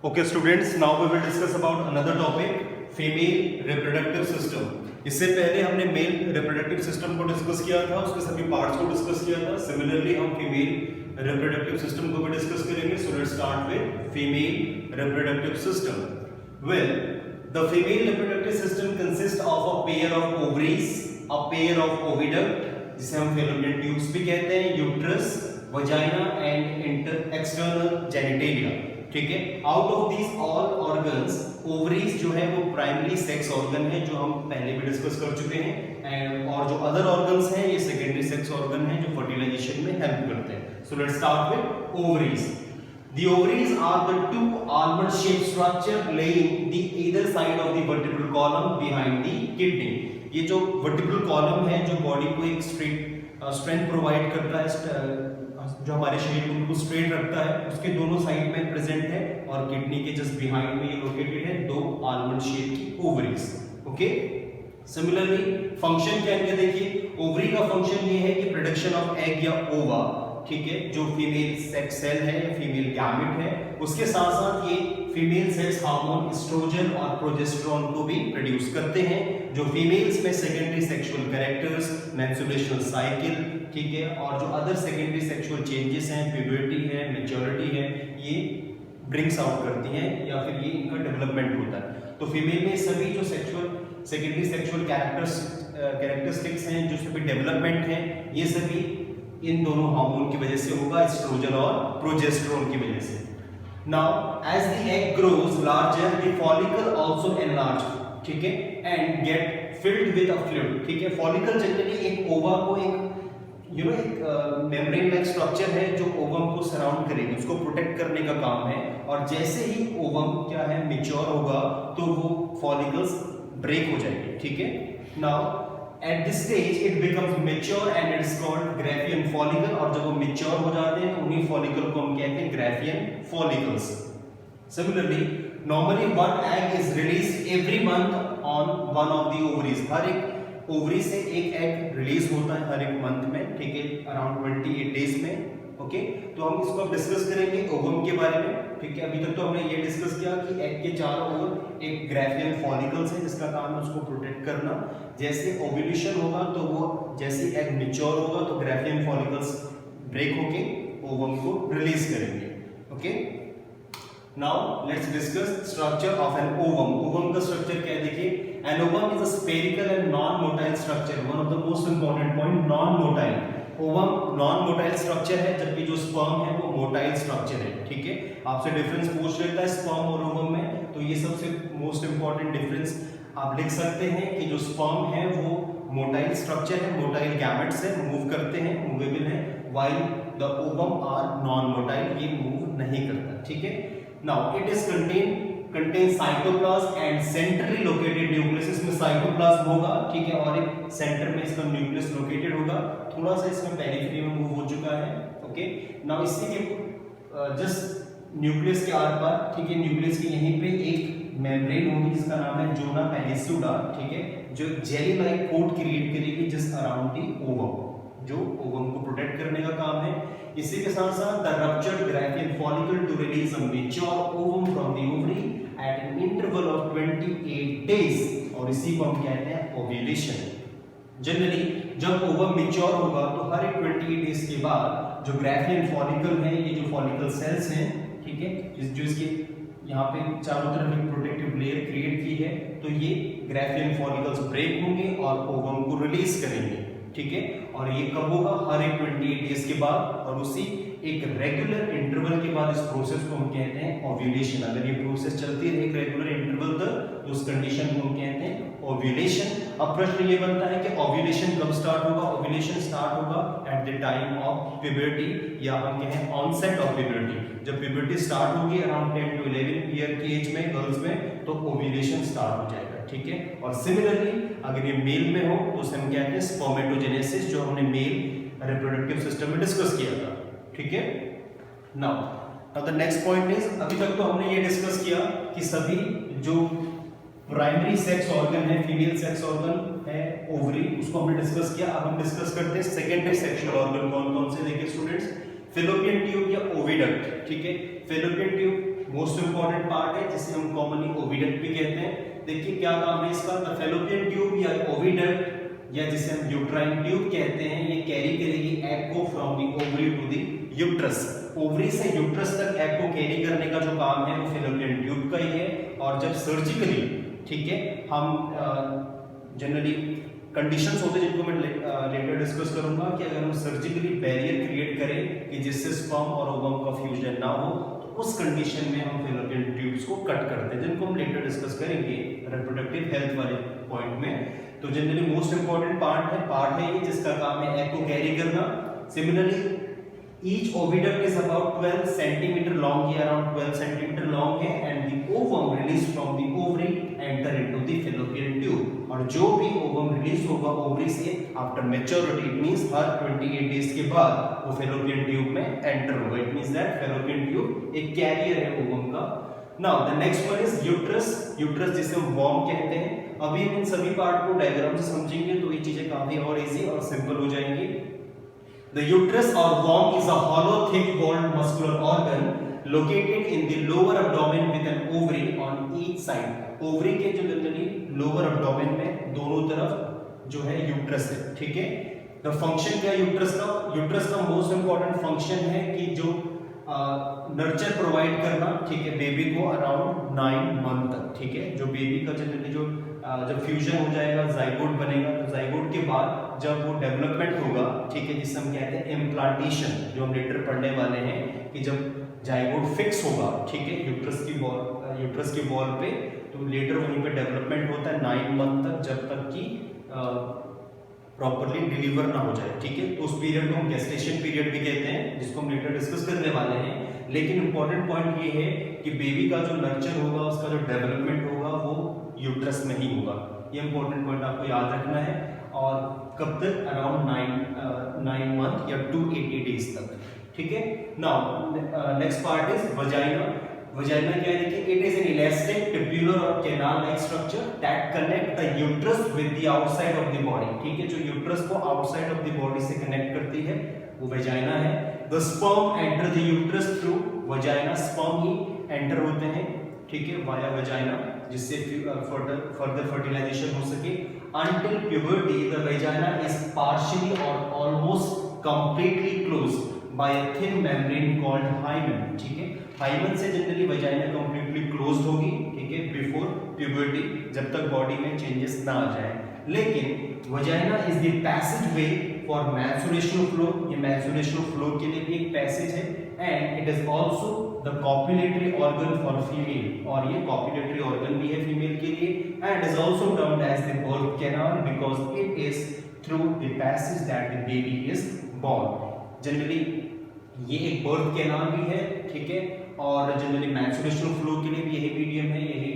Okay students, now we will discuss about another topic, female reproductive system. इससे पहले हमने male reproductive system को discuss किया था, उसके सभी पार्ट्स को डिस्कस किया था. सिमिलरली हम फीमेल रिप्रोडक्टिव सिस्टम को भी डिस्कस करेंगे. So let's start with female reproductive system. Well, the female reproductive system consist of a pair of ovaries, a pair of oviduct जिसे हम फैलोपियन ट्यूब्स भी कहते हैं, uterus, vagina and external genitalia. ठीक है. Out of these all organs, ovaries जो है वो प्राइमरी सेक्स ऑर्गन है जो हम पहले भी डिस्कस कर चुके हैं, एंड और जो अदर ऑर्गन्स हैं ये सेकेंडरी सेक्स ऑर्गन है जो फर्टिलाइजेशन में हेल्प करते हैं. So let's start with ovaries. The ovaries are the two almond-shaped structure laying the either side of the vertebral column behind the kidney. ये जो vertebral column है जो बॉडी को एक स्ट्रेंथ प्रोवाइड करता है, जो हमारे शरीर को बिल्कुल स्ट्रेट रखता है, उसके दोनों साइड में प्रेजेंट है और किडनी के जस्ट बिहाइंड में ये लोकेटेड है दो आलमंड शेप की ओवरीज. ओके. सिमिलरली फंक्शन क्या है देखिए. ओवरी का फंक्शन ये है कि प्रोडक्शन ऑफ एग या ओवा, ठीक है, जो फीमेल सेक्स सेल है या फीमेल गैमेट है, उसके साथ साथ ये फीमेल सेक्स हार्मोन एस्ट्रोजन और प्रोजेस्टेरोन को भी प्रोड्यूस करते हैं, जो फीमेल्स में सेकेंडरी सेक्सुअल कैरेक्टर्स, मेंस्ट्रुएशनल साइकिल, ठीक है, और जो अदर सेकेंडरी सेक्सुअल चेंजेस हैं, प्यूबर्टी है, मैच्योरिटी है, ये ब्रिंग्स आउट करती हैं या फिर ये इनका डेवलपमेंट होता है. तो फीमेल में सभी जो सेकेंडरी सेक्सुअल कैरेक्टरिस्टिक्स हैं, जो सभी डेवलपमेंट हैं, ये सभी इन दोनों हार्मोन की वजह से होगा, एस्ट्रोजन और प्रोजेस्टेरोन की वजह से. Now as the egg grows larger the follicle also enlarge, ठीक है, and get filled with a fluid. ठीक है. फॉलिकल जनरली एक ओवा को एक एक मेम्ब्रेन लाइक स्ट्रक्चर है जो ओवम को सराउंड करेगी, उसको प्रोटेक्ट करने का काम है, और जैसे ही ओवम क्या है मैच्योर होगा तो वो फॉलिकल्स ब्रेक हो जाएंगे. ठीक है. Now at this stage it becomes mature and it is called Graafian follicle, और जब वो mature हो जाते हैं तो उन्हीं follicle को हम कहते हैं Graafian follicles. Similarly, normally one egg is released every month on one of the ovaries. हर एक ओवरी से एक एग रिलीज होता है हर एक मंथ में, ठीक है, अराउंड 28 डेज में. ओके. तो हम इसको डिस्कस करेंगे ओवम के बारे में. ठीक है. अभी तक तो हमने ये डिस्कस किया कि एग के चारों ओर एक ग्राफियन फॉलिकल्स है जिसका काम है उसको प्रोटेक्ट करना. जैसे ओव्यूलेशन होगा तो वो जैसे एग मैच्योर होगा तो ग्राफियन फॉलिकल्स ब्रेक होके ओवम को रिलीज करेंगे. Okay. Now let's discuss structure of an ovum. Ovum का स्ट्रक्चर क्या है देखिए. An ovum is a spherical and non motile structure. One of the most important point, non motile. Ovum non motile structure है, जबकि जो sperm है वो motile structure है. ठीक है. आपसे डिफरेंस पूछ लेता है स्पर्म और ओवम में, तो ये सबसे मोस्ट इंपॉर्टेंट डिफरेंस आप लिख सकते हैं कि जो स्पर्म है वो मोटाइल स्ट्रक्चर है, मोटाइल गैमेट्स से मूव करते हैं, मूवेबल है, while the ovum are non motile, ये मूव नहीं करता. ठीक है. Now it is contain cytoplasm and centrally located nucleus. इसमें साइटोप्लाज्म होगा, ठीक है, और एक सेंटर में इसका न्यूक्लियस लोकेटेड होगा. थोड़ा सा इसमें पेरिफेरी में मूव हो चुका है. ओके. नाउ इसी के जस्ट न्यूक्लियस के आर पार, ठीक है, न्यूक्लियस के यहीं पे एक मेम्ब्रेन होगी जिसका नाम है जोना पेनिसुला, ठीक है, जो जेली लाइक कोट क्रिएट करेगी जस्ट अराउंड दी ओवम, जो ओवम को प्रोटेक्ट करने का काम है. इसी के साथ साथ the ruptured Graafian follicle to release a mature ovum from the ovary at an interval of 28 days, और इसी को हम कहते हैं ओव्यूलेशन. जनरली जब ओवम मैच्योर होगा तो हर एक 28 डेज के बाद जो ग्राफियन फॉलिकल है, ये जो फॉलिकल सेल्स हैं, ठीक है, जो इसके यहाँ पे चारों तरफ एक प्रोटेक्टिव लेयर क्रिएट की है, तो ये ग्राफियन फॉलिकल्स ब्रेक होंगे और ओवम को रिलीज करेंगे. ठीक है. और ये कब होगा? हर एक 28 डेज के बाद, और उसी एक रेगुलर इंटरवल के बाद इस प्रोसेस को हम कहते हैं ओव्यूलेशन. अगर ये प्रोसेस चलती रहे एक रेगुलर इंटरवल तक तो उस कंडीशन को हम कहते हैं ओव्यूलेशन. अब प्रश्न ये बनता है कि ओव्यूलेशन कब स्टार्ट होगा? ओव्यूलेशन स्टार्ट होगा at the time of puberty, या हम कहें ऑनसेट ऑफ प्यूबर्टी. जब प्यूबर्टी स्टार्ट होगी अराउंड 10 to 11 ईयर की एज में गर्ल्स में, तो ओव्यूलेशन स्टार्ट हो जाएगा. ठीक है. और सिमिलरली अगर ये मेल में हो तो उसे हम कहते हैं स्पर्मेटोजेनेसिस, जो हमने मेल रिप्रोडक्टिव सिस्टम में डिस्कस किया था. ठीक है. Now the next point is, अभी तक तो हमने ये डिस्कस किया कि सभी जो प्राइमरी सेक्स ऑर्गन है, फीमेल सेक्स ऑर्गन है ओवरी, उसको हमने डिस्कस किया. अब हम डिस्कस करते हैं सेकेंडरी सेक्सुअल ऑर्गन कौन कौन से. देखिए स्टूडेंट्स, फेलोपियन ट्यूब या ओविडक्ट, ठीक है। Fallopian tube most important part है जिसे हम कॉमनली ओविडक्ट भी कहते हैं। देखिए क्या काम है इसका, द फेलोपियन ट्यूब या ओविडक्ट या जिसे हम यूट्राइन ट्यूब कहते हैं, ये कैरी करेगी एग को from the ovary to the uterus. Ovary से यूट्रस तक एग को कैरी करने का जो काम है वो फेलोपियन ट्यूब का ही है। और जब सर्जिकली, ठीक है, हम जनरली कंडीशंस होते हैं जिनको मैं लेटर डिस्कस करूंगा कि अगर हम सर्जिकली बैरियर क्रिएट करें कि जिससे स्पर्म और ओवम का फ्यूजन ना हो, तो उस कंडीशन में हम फेलोपियन ट्यूब्स को कट करते हैं, जिनको हम लेटर डिस्कस करेंगे रिप्रोडक्टिव हेल्थ वाले पॉइंट में। तो जनरली मोस्ट इंपॉर्टेंट पार्ट है ये जिसका काम है एग को कैरी करना। Similarly each oviduct is about 12 centimeter long, ये around 12 centimeter long है, and the ovum released from the ovary enter into the fallopian tube। और जो भी ovum release होगा ओवरी से after maturity, it means her 28 days के बाद वो fallopian tube में enter होगा। It means that fallopian tube एक carrier है ovum का। Now the next one is uterus। uterus जिसे हम worm कहते हैं। अभी हम इन सभी पार्ट को डायग्राम से समझेंगे तो ये चीजें काफी और इजी और सिंपल हो जाएंगी। The uterus or worm is a hollow, thick-walled muscular organ located in the lower abdomen with an ovary on each side। Ovary के जो जनरली लोअर abdomen में दोनों तरफ जो है यूट्रस है, ठीक है। The function क्या है यूट्रस का? यूट्रस का मोस्ट इंपॉर्टेंट फंक्शन है कि जो नर्चर प्रोवाइड करना, ठीक है, बेबी को अराउंड 9 मंथ तक, ठीक है। जो बेबी का जनरली जो जब फ्यूजन हो जाएगा, जाइगोट बनेगा, तो जाइगोट के बाद जब वो डेवलपमेंट होगा, ठीक है, जिसे हम कहते हैं इम्प्लांटेशन, जो हम लेटर पढ़ने वाले हैं कि जब जाइगोट फिक्स होगा, ठीक है, यूट्रस की वॉल पे, तो लेटर वहीं पे डेवलपमेंट होता है 9 मंथ तक, जब तक कि प्रॉपर्ली डिलीवर ना हो जाए, ठीक है। तो उस पीरियड को हम गेस्टेशन पीरियड भी कहते हैं, जिसको हम लेटर डिस्कस करने वाले हैं। लेकिन इंपॉर्टेंट पॉइंट ये है कि बेबी का जो नर्चर होगा, उसका जो डेवलपमेंट होगा वो यूट्रस में ही होगा। ये इंपॉर्टेंट पॉइंट आपको याद रखना है। और कब तक? अराउंड 9 मंथ या 280 डेज तक, ठीक है। Now next part is vagina. Vagina क्या है? देखिए, it is an elastic tubular और canal like structure that connect the uterus with the outside of the body, ठीक है। जो यूट्रस को आउटसाइड ऑफ द बॉडी से कनेक्ट करती है वो वजाइना है। The sperm enter the uterus through vagina. Sperm ही एंटर होते हैं, ठीक है, वाया वजाइना, जिससे फर्दर फर्टिलाइजेशन हो सके। Until puberty, the vagina is partially or almost completely closed by a thin membrane called hymen, ठीक है। हाइमन से जनरली वजाइना कंप्लीटली क्लोज्ड होगी, ठीक है, बिफोर प्यूबर्टी, जब तक बॉडी में चेंजेस ना आ जाए। लेकिन vagina is the passage way for menstruational flow, ये मेंस्ट्रुएशनल फ्लो के लिए भी एक पैसेज है। And it is also the copulatory organ for female, और ये कॉपुलेटरी ऑर्गन भी है फीमेल के लिए। And is also termed as the birth canal because it is through the passage that the baby is born. Generally ये एक birth canal भी है, ठीक है, और जनरली मेंस्ट्रुएशनल फ्लो के लिए भी यही मीडियम है, यही,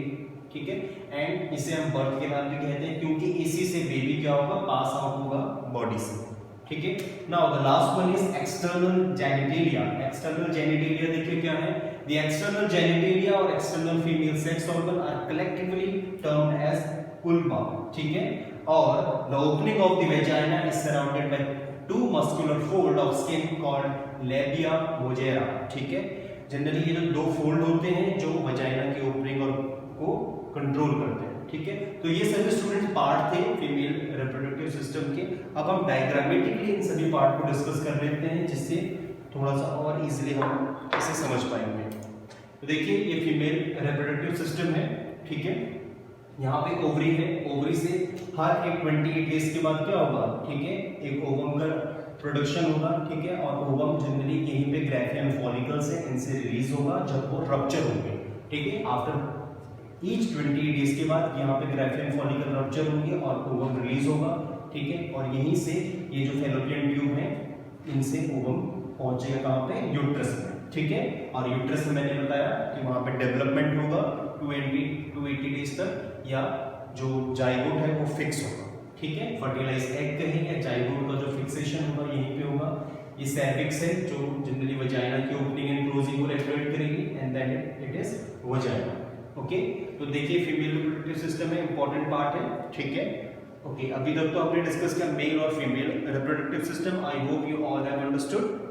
ठीक है। एंड इसे हम बर्थ कैनाल भी कहते हैं क्योंकि इसी से बेबी क्या होगा? पास आउट होगा बॉडी से, ठीक है। Now the last one is external genitalia. External genitalia देखिए क्या है? द एक्सटर्नल जेनिटेलिया और external female sex organ are collectively termed as vulva, ठीक है। और the opening of the vagina is surrounded by 2 muscular fold of skin called labia majora, ठीक है। Generally ये जो 2 फोल्ड होते हैं जो वजाइना की ओपनिंग और को कंट्रोल करते हैं, ठीक है। तो ये सभी स्टूडेंट्स पार्ट थे फीमेल रिप्रोडक्टिव सिस्टम के। अब हम डायग्रामेटिकली इन सभी पार्ट को डिस्कस कर लेते हैं, जिससे थोड़ा सा और इजीली हम इसे समझ पाएंगे। तो देखिए, ये फीमेल रिप्रोडक्टिव सिस्टम है, ठीक है। यहाँ पे ओवरी है, ओवरी से हर एक 28 डेज के बाद क्या होगा? ठीक है, एक ओवम का प्रोडक्शन होगा, ठीक है। और ओवम जनरली यहीं पे ग्राफियन फॉलिकल्स है, इनसे रिलीज होगा जब वो रप्चर होंगे, ठीक है। आफ्टर ईच 28 डेज के बाद यहाँ पे ग्राफियन फॉलिकल रप्चर होंगे और ओवम रिलीज होगा, ठीक है। और यहीं से ये जो फैलोपियन ट्यूब है, इनसे ओवम पहुंचेगा कहाँ पे? यूट्रस में, ठीक है। और यूट्रस में मैंने बताया कि वहाँ पे डेवलपमेंट होगा 280 डेज तक, या जो जाइगोट है वो फिक्स होगा, ठीक है। फर्टिलाइज एग कहें या जाइगोट का जो फिक्सेशन होगा यहीं पे होगा। ये सर्विक्स है जो जनरली वजाइना की ओपनिंग एंड क्लोजिंग को रेगुलेट करेगी, and then it is vagina, okay. तो देखिए, फीमेल रिप्रोडक्टिव सिस्टम में इंपॉर्टेंट पार्ट है, ठीक है, ओके। अभी तक तो आपने डिस्कस किया मेल और female reproductive system. I hope you all have understood.